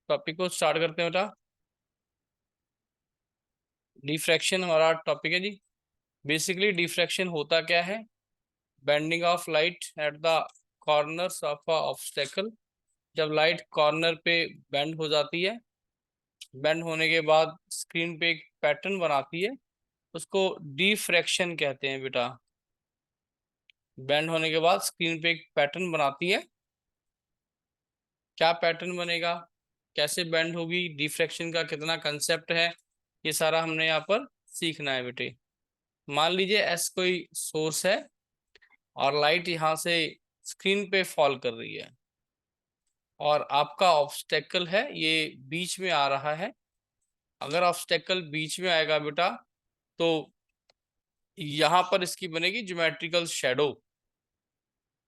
Topic को start करते हैं बेटा। डिफ्रैक्शन हमारा टॉपिक है जी। बेसिकली डिफ्रैक्शन होता क्या है? Bending of light at the corners of a obstacle. जब लाइट कॉर्नर पे बेंड हो जाती है, बेंड होने के बाद स्क्रीन पे एक पैटर्न बनाती है, उसको डिफ्रैक्शन कहते हैं बेटा। बेंड होने के बाद स्क्रीन पे एक पैटर्न बनाती है। क्या पैटर्न बनेगा, कैसे बेंड होगी, डिफ्रैक्शन का कितना कंसेप्ट है, ये सारा हमने यहाँ पर सीखना है बेटे। मान लीजिए ऐसा कोई सोर्स है और लाइट यहाँ से स्क्रीन पे फॉल कर रही है और आपका ऑब्स्टेकल है ये बीच में आ रहा है। अगर ऑब्स्टेकल बीच में आएगा बेटा तो यहाँ पर इसकी बनेगी ज्योमेट्रिकल शेडो,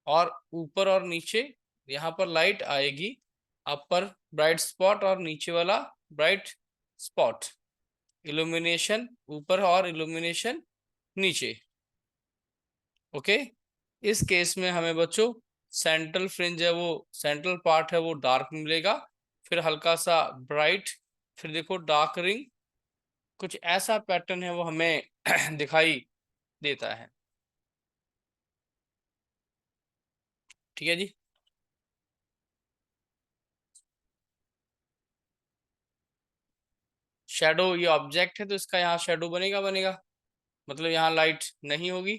और ऊपर और नीचे यहाँ पर लाइट आएगी, अपर ब्राइट स्पॉट और नीचे वाला ब्राइट स्पॉट। इल्यूमिनेशन ऊपर और इल्यूमिनेशन नीचे। ओके। इस केस में हमें बच्चों सेंट्रल फ्रिंज है, वो सेंट्रल पार्ट है वो डार्क मिलेगा, फिर हल्का सा ब्राइट, फिर देखो डार्क रिंग। कुछ ऐसा पैटर्न है वो हमें दिखाई देता है। ठीक है जी। शेडो ये ऑब्जेक्ट है तो इसका यहाँ शेडो बनेगा बनेगा, मतलब यहाँ लाइट नहीं होगी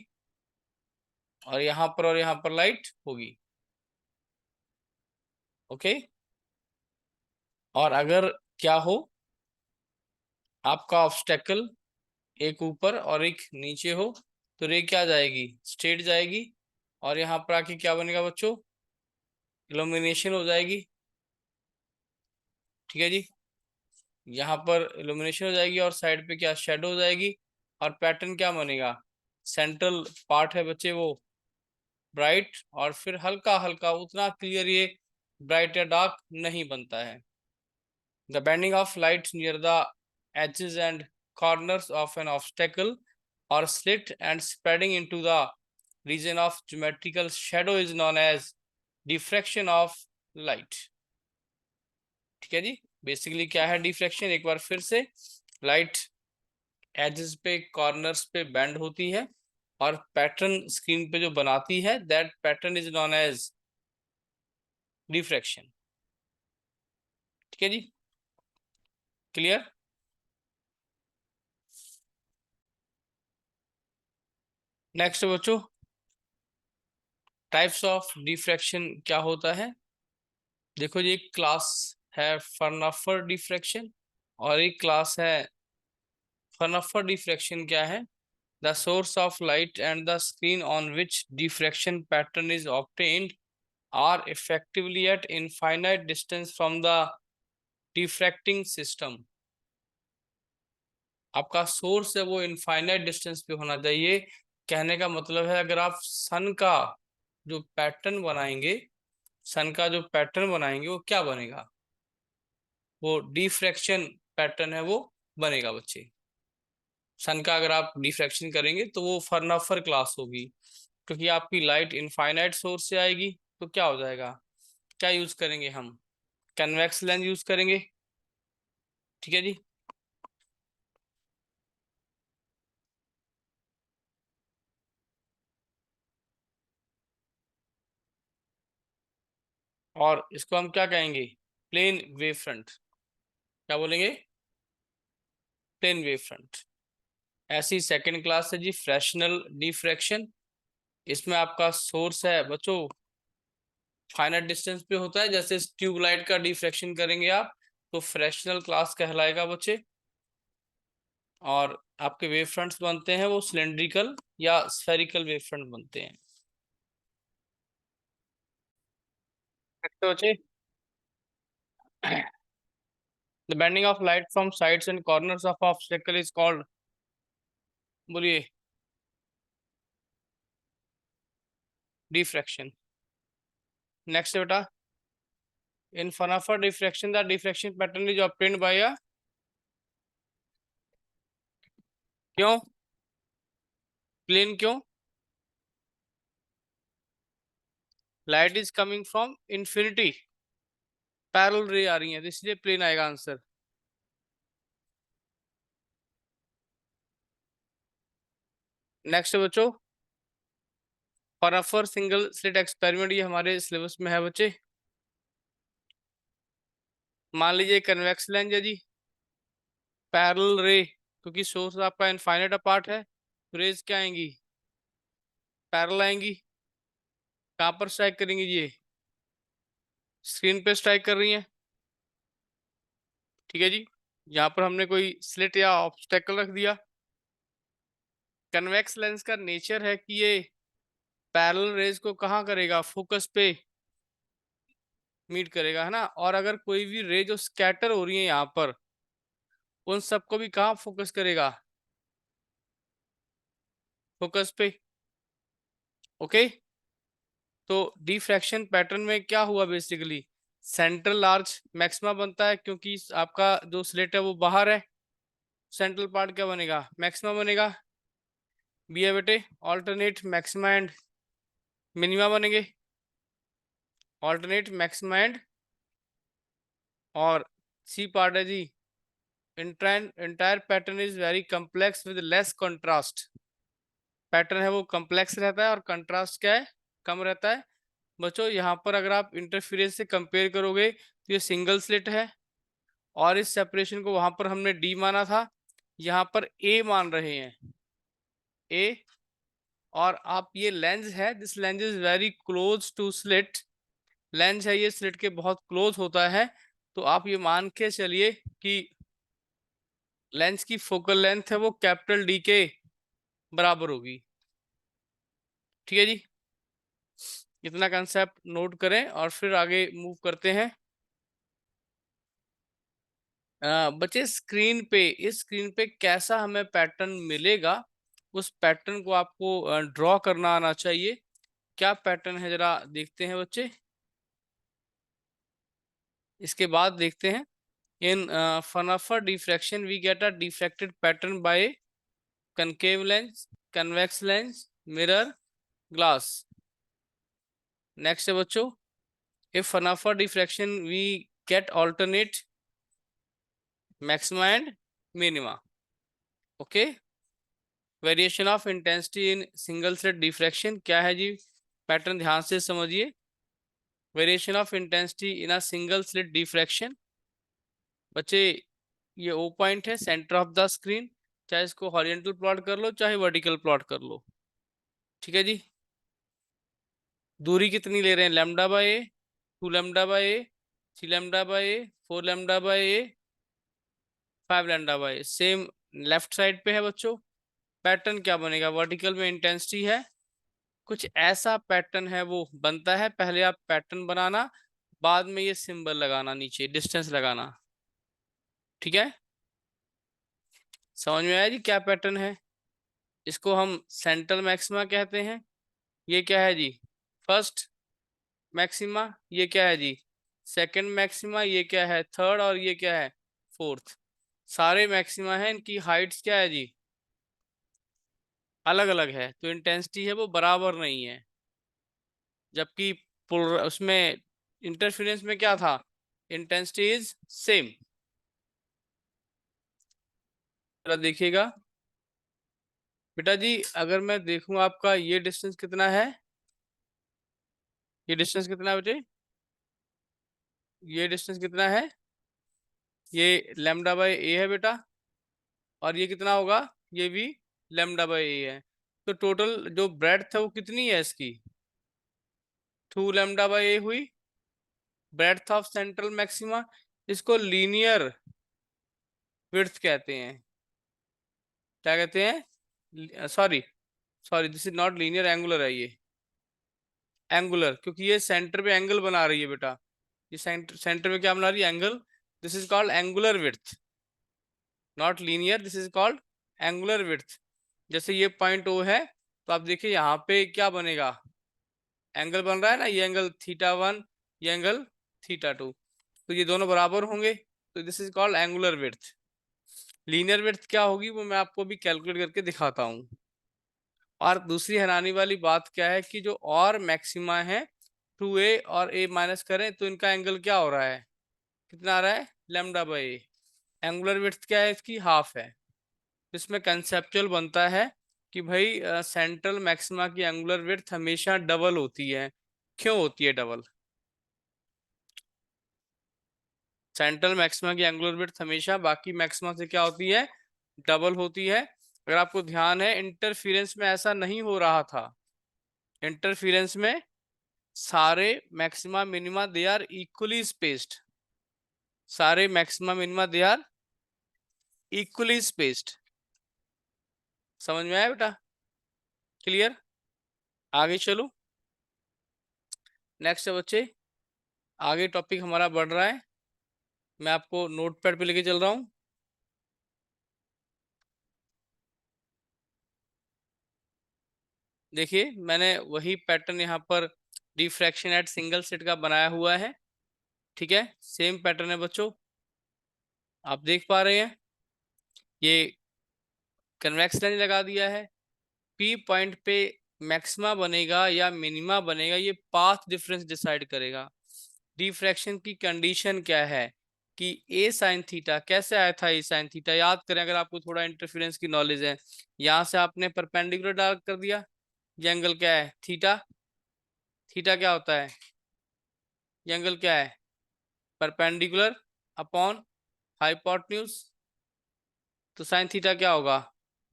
और यहाँ पर और यहाँ पर लाइट होगी। ओके। और अगर क्या हो, आपका ऑब्स्टेकल एक ऊपर और एक नीचे हो, तो रे क्या जाएगी, स्ट्रेट जाएगी, और यहाँ पर आके क्या बनेगा बच्चों, इल्यूमिनेशन हो जाएगी। ठीक है जी। यहाँ पर इल्यूमिनेशन हो जाएगी और साइड पे क्या, शेडो हो जाएगी। और पैटर्न क्या बनेगा, सेंट्रल पार्ट है बच्चे वो ब्राइट, और फिर हल्का हल्का, उतना क्लियर ये ब्राइट या डार्क नहीं बनता है। The bending of light near the edges and corners of an obstacle or slit and spreading into the region of geometrical shadow is known as diffraction of light। ठीक है जी। Basically क्या है diffraction, एक बार फिर से, लाइट एजेस पे corners पे बेंड होती है और पैटर्न स्क्रीन पे जो बनाती है, that pattern is known as diffraction. ठीक है जी, क्लियर। नेक्स्ट बच्चों, टाइप्स ऑफ डिफ्रैक्शन क्या होता है। देखो जी, एक क्लास है फर्नाफर डिफ्रैक्शन और एक क्लास है फर्नाफर डिफ्रैक्शन। क्या है, the source of light and the screen on which diffraction pattern is obtained are effectively at infinite distance from the diffracting system। आपका सोर्स है वो इनफाइनाइट डिस्टेंस पे होना चाहिए। कहने का मतलब है, अगर आप सन का जो पैटर्न बनाएंगे, सन का जो पैटर्न बनाएंगे वो क्या बनेगा, वो डिफ्रैक्शन पैटर्न है वो बनेगा बच्चे। सन का अगर आप डिफ्रैक्शन करेंगे तो वो फर्नाफर क्लास होगी, क्योंकि आपकी लाइट इनफाइनाइट सोर्स से आएगी। तो क्या हो जाएगा, क्या यूज करेंगे हम, कन्वेक्स लेंस यूज करेंगे। ठीक है जी। और इसको हम क्या कहेंगे, प्लेन वेव फ्रंट। क्या बोलेंगे, प्लेन वेव फ्रंट। ऐसी सेकंड क्लास है जी फ्रैक्शनल डिफ्रैक्शन। इसमें आपका सोर्स है बच्चों फाइनाइट डिस्टेंस पे होता है, जैसे ट्यूबलाइट का डिफ्रैक्शन करेंगे आप तो फ्रैक्शनल क्लास कहलाएगा बच्चे। और आपके वेव फ्रंट्स बनते हैं वो सिलेंड्रिकल या स्फेरिकल वेव फ्रंट बनते हैं। तो बच्चे, the bending of light from sides and corners of obstacle is called, बोलिए, डिफ्रैक्शन। नेक्स्ट बेटा, in Fanafer diffraction the diffraction pattern is obtained by a, क्यों, प्लेन क्यों, light is coming from infinity, parallel रे आ रही है, तो इसलिए plane आएगा आंसर। नेक्स्ट बच्चों, फॉर सिंगल स्लिट एक्सपेरिमेंट, ये हमारे सिलेबस में है बच्चे। मान लीजिए कन्वेक्स लेंस है जी, पैरेलल रे, क्योंकि सोर्स आपका इनफाइनाइट अपार्ट है, तो रेज क्या आएंगी, पैरेलल आएंगी। कहाँ पर स्ट्राइक करेंगी ये, स्क्रीन पे स्ट्राइक कर रही है, ठीक है जी। यहाँ पर हमने कोई स्लिट या ऑब्स्टेकल रख दिया। कन्वेक्स लेंस का नेचर है कि ये पैरेलल रेज को कहाँ करेगा, फोकस पे मीट करेगा, है ना। और अगर कोई भी रे जो स्कैटर हो रही है यहाँ पर, उन सबको भी कहाँ फोकस करेगा, फोकस पे। ओके, तो डिफ्रैक्शन पैटर्न में क्या हुआ, बेसिकली सेंट्रल लार्ज मैक्सिमा बनता है, क्योंकि आपका जो स्लिट है वो बाहर है। सेंट्रल पार्ट क्या बनेगा, मैक्सिमा बनेगा। बी है बेटे, ऑल्टरनेट मैक्सिमा एंड मिनिमा बनेंगे, ऑल्टरनेट मैक्सिमा एंड। और सी पार्ट है जी, entire pattern is very complex with less contrast. Pattern है वो कम्प्लेक्स रहता है और कंट्रास्ट क्या है, कम रहता है। बच्चों यहाँ पर अगर आप इंटरफेरेंस से कंपेयर करोगे तो ये सिंगल स्लिट है, और इस सेपरेशन को वहां पर हमने डी माना था, यहाँ पर ए मान रहे हैं, ए। और आप ये लेंस है, this lens is very close to slit, lens है ये स्लिट के बहुत क्लोज होता है। तो आप ये मान के चलिए कि लेंस की फोकल लेंथ है वो कैपिटल डी के बराबर होगी, ठीक है जी। इतना कंसेप्ट नोट करें और फिर आगे मूव करते हैं। बच्चे स्क्रीन पे, इस स्क्रीन पे कैसा हमें पैटर्न मिलेगा, उस पैटर्न को आपको ड्रॉ करना आना चाहिए। क्या पैटर्न है जरा देखते हैं बच्चे, इसके बाद देखते हैं। इन फनाफा diffraction we get a diffracted pattern by concave lens, convex lens, mirror, glass. Next है बच्चों, if Fanafa diffraction we get alternate maxima and minima. Okay, variation of intensity in single slit diffraction क्या है जी, pattern ध्यान से समझिए। Variation of intensity in a single slit diffraction, बच्चे ये O point है सेंटर ऑफ द स्क्रीन, चाहे इसको हॉरिजॉन्टल प्लॉट कर लो चाहे वर्टिकल प्लॉट कर लो, ठीक है जी। दूरी कितनी ले रहे हैं, lambda by A, 2 lambda by A, 3 lambda by A, 4 lambda by A, 5 lambda by A. Same left side पे है बच्चों। पैटर्न क्या बनेगा, वर्टिकल में इंटेंसिटी है, कुछ ऐसा पैटर्न है वो बनता है। पहले आप पैटर्न बनाना, बाद में ये सिंबल लगाना, नीचे डिस्टेंस लगाना, ठीक है। समझ में आया जी क्या पैटर्न है। इसको हम सेंट्रल मैक्सिमा कहते हैं। ये क्या है जी, फर्स्ट मैक्सिमा। ये क्या है जी, सेकंड मैक्सिमा। ये क्या है, थर्ड। और ये क्या है, फोर्थ। सारे मैक्सिमा है, इनकी हाइट्स क्या है जी, अलग अलग है, तो इंटेंसिटी है वो बराबर नहीं है। जबकि उसमें इंटरफेरेंस में क्या था, इंटेंसिटी इज सेम। जरा देखिएगा बेटा जी, अगर मैं देखूं आपका ये डिस्टेंस कितना है, ये डिस्टेंस कितना है बेटे, ये डिस्टेंस कितना है, ये लैम्डा बाय ए है बेटा। और ये कितना होगा, ये भी लैम्डा बाय ए है। तो टोटल जो ब्रेड्थ है वो कितनी है इसकी, 2 लैम्डा बाय ए हुई ब्रेड्थ ऑफ सेंट्रल मैक्सिमा। इसको लीनियर विड्थ कहते हैं। क्या कहते हैं, sorry sorry, this is not linear, angular है ये, एंगुलर, क्योंकि ये सेंटर पे एंगल बना रही है बेटा। ये सेंटर में क्या बना रही है, angle. This is called angular width, not linear, this is called angular width. जैसे ये पॉइंट ओ है, तो आप देखिए यहाँ पे क्या बनेगा, एंगल बन रहा है ना, ये एंगल θ1, ये एंगल θ2, तो ये दोनों बराबर होंगे, तो this is called angular width. Linear width क्या होगी वो मैं आपको भी कैलकुलेट करके दिखाता हूँ। और दूसरी हैरानी वाली बात क्या है कि जो और मैक्सिमा है, 2a और a माइनस करें तो इनका एंगल क्या हो रहा है, कितना आ रहा है, lambda by A. Angular width क्या है इसकी, हाफ है। इसमें कंसेप्चुअल बनता है कि भाई सेंट्रल मैक्सिमा की एंगुलर विड्थ हमेशा डबल होती है। क्यों होती है डबल? सेंट्रल मैक्सिमा की एंगुलर विड्थ हमेशा बाकी मैक्सिमा से क्या होती है, डबल होती है। अगर आपको ध्यान है, इंटरफेरेंस में ऐसा नहीं हो रहा था। इंटरफेरेंस में सारे maxima minima they are equally spaced. सारे maxima minima they are equally spaced. समझ में आया बेटा? क्लियर? आगे चलो, नेक्स्ट है बच्चे। आगे टॉपिक हमारा बढ़ रहा है, मैं आपको नोट पैड पे लेके चल रहा हूँ। देखिए मैंने वही पैटर्न यहाँ पर डिफ्रैक्शन एट सिंगल स्लिट का बनाया हुआ है। ठीक है, सेम पैटर्न है बच्चों, आप देख पा रहे हैं। ये कन्वेक्स लेंस लगा दिया है, पी पॉइंट पे मैक्सिमा बनेगा या मिनिमा बनेगा, ये पाथ डिफरेंस डिसाइड करेगा। डिफ्रैक्शन की कंडीशन क्या है कि ए साइन थीटा, कैसे आया था ए साइन थीटा, याद करें अगर आपको थोड़ा इंटरफेरेंस की नॉलेज है। यहां से आपने परपेंडिकुलर डाल कर दिया, ये एंगल क्या है, थीटा। थीटा क्या होता है, ये एंगल क्या है, परपेंडिकुलर अपॉन हाइपोटेन्यूज। तो साइन थीटा क्या होगा,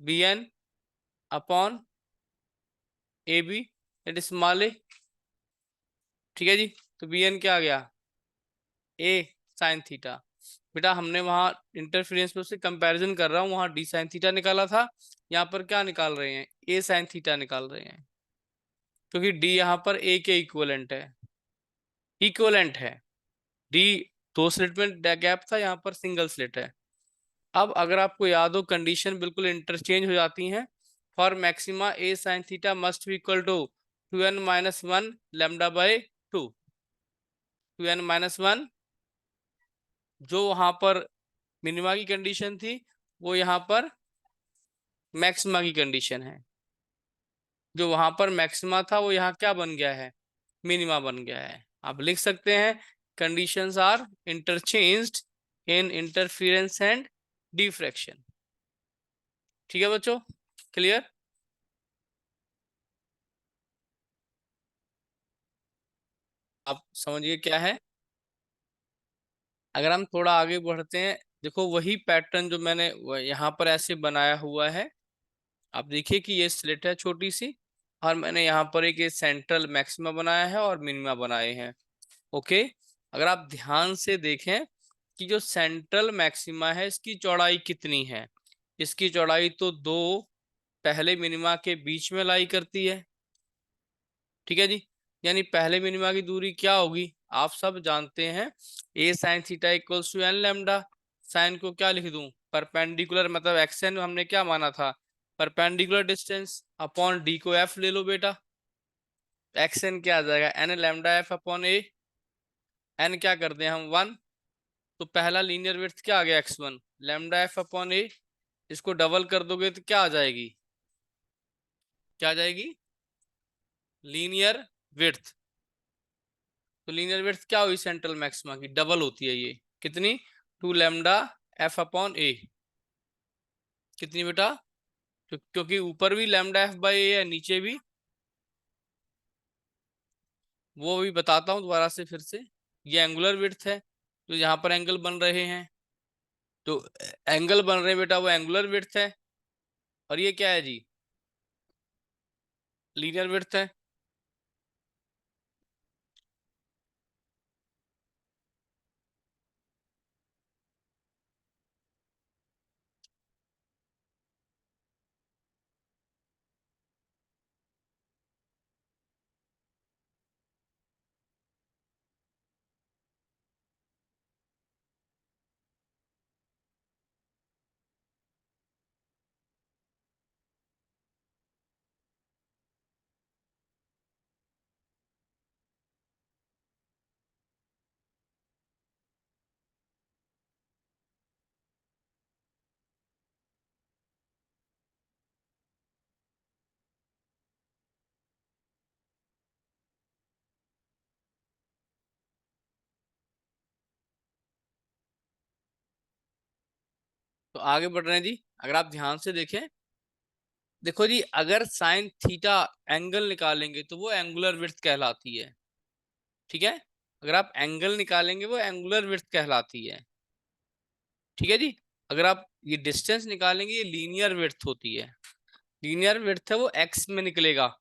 B N upon A B, it small A. ठीक है जी, तो बी एन क्या आ गया, ए साइन थीटा। बेटा हमने वहां इंटरफेरेंस में उससे कंपैरिजन कर रहा हूँ, वहां डी साइन थीटा निकाला था, यहाँ पर क्या निकाल रहे हैं, ए साइन थीटा निकाल रहे हैं, क्योंकि डी यहाँ पर ए के इक्विवेलेंट है। इक्विवेलेंट है, डी दो स्लिट में गैप था, यहाँ पर सिंगल स्लिट है। अब अगर आपको याद हो, कंडीशन बिल्कुल इंटरचेंज हो जाती हैं। For maxima a sine theta must be equal to 2n-1 lambda by 2। 2n-1 जो वहां पर मिनिमा की कंडीशन थी, वो यहाँ पर मैक्सिमा की कंडीशन है। जो वहां पर मैक्सिमा था वो यहाँ क्या बन गया है, मिनिमा बन गया है। आप लिख सकते हैं conditions are interchanged in interference and diffraction. ठीक है बच्चों, क्लियर? आप समझिए क्या है। अगर हम थोड़ा आगे बढ़ते हैं, देखो वही पैटर्न जो मैंने यहाँ पर ऐसे बनाया हुआ है। आप देखिए कि ये स्लिट है छोटी सी, और मैंने यहाँ पर एक ये सेंट्रल मैक्सिमा बनाया है और मिनिमा बनाए हैं। ओके, अगर आप ध्यान से देखें कि जो सेंट्रल मैक्सिमा है इसकी चौड़ाई कितनी है, इसकी चौड़ाई तो दो पहले मिनिमा के बीच में लाई करती है। ठीक है जी, यानी पहले मिनिमा की दूरी क्या होगी, आप सब जानते हैं, A sine theta equals to N lambda. Sine को क्या लिख दूं, परपेंडिकुलर, मतलब एक्सन हमने क्या माना था, परपेंडिकुलर डिस्टेंस, अपॉन डी को एफ ले लो बेटा। एक्सन क्या आ जाएगा, एन लैम्डा एफ अपॉन ए। एन क्या करते हैं हम, 1। तो पहला लीनियर विड्थ क्या आ गया, x1 लैम्डा एफ अपॉन ए। इसको डबल कर दोगे तो क्या आ जाएगी, क्या आ जाएगी, लीनियर विड्थ। तो लीनियर विड्थ क्या हुई सेंट्रल मैक्सिमा की, डबल होती है ये, कितनी, 2 लैम्डा एफ अपॉन ए। कितनी बेटा, क्योंकि ऊपर भी लैम्डा एफ बाई ए है, नीचे भी। वो भी बताता हूँ दोबारा से फिर से। ये एंगुलर विड्थ है, तो यहाँ पर एंगल बन रहे हैं, तो एंगल बन रहे हैं बेटा, वो एंगुलर विड्थ है। और ये क्या है जी, लीनियर विड्थ है। तो आगे बढ़ रहे हैं जी। अगर आप ध्यान से देखें, देखो जी, अगर साइन थीटा एंगल निकालेंगे तो वो एंगुलर विड्थ कहलाती है। ठीक है, अगर आप एंगल निकालेंगे वो एंगुलर विड्थ कहलाती है। ठीक है जी। अगर आप ये डिस्टेंस निकालेंगे ये लीनियर विड्थ होती है। लीनियर विड्थ है वो एक्स में निकलेगा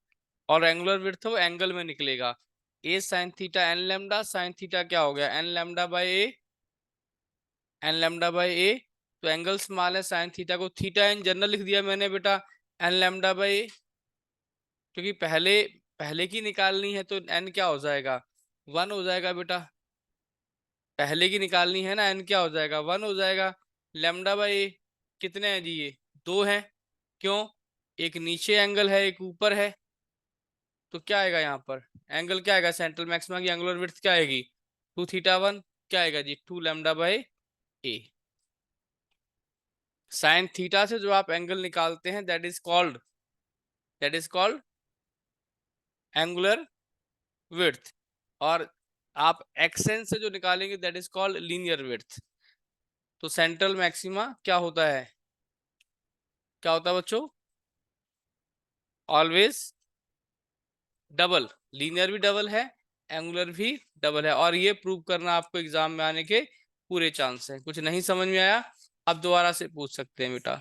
और एंगुलर विड्थ है वो एंगल में निकलेगा। A sine theta N lambda, sine theta क्या हो गया, N lambda by A, N lambda by A. तो एंगल स्मॉल है, साइन थीटा को थीटा इन जनरल लिख दिया मैंने बेटा, एन लैम्डा बाई ए, क्योंकि पहले पहले की निकालनी है तो एन क्या हो जाएगा, 1 हो जाएगा बेटा। पहले की निकालनी है ना, एन क्या हो जाएगा, 1 हो जाएगा। लैम्डा बाई ए कितने हैं जी, ये 2 हैं। क्यों, एक नीचे एंगल है एक ऊपर है, तो क्या आएगा यहाँ पर, एंगल क्या आएगा, सेंट्रल मैक्सिमा की एंगुलर विड्थ क्या आएगी, 2 थीटा 1, क्या आएगा जी, 2 lambda by A. Sine theta से जो आप एंगल निकालते हैं that is called angular width. और आप एक्सन से जो निकालेंगे that is called linear width. तो सेंट्रल मैक्सिमा क्या होता है, क्या होता है बच्चों, ऑलवेज डबल, लीनियर भी डबल है, एंगुलर भी डबल है। और ये प्रूव करना आपको एग्जाम में आने के पूरे चांस है। कुछ नहीं समझ में आया, आप दोबारा से पूछ सकते हैं बेटा।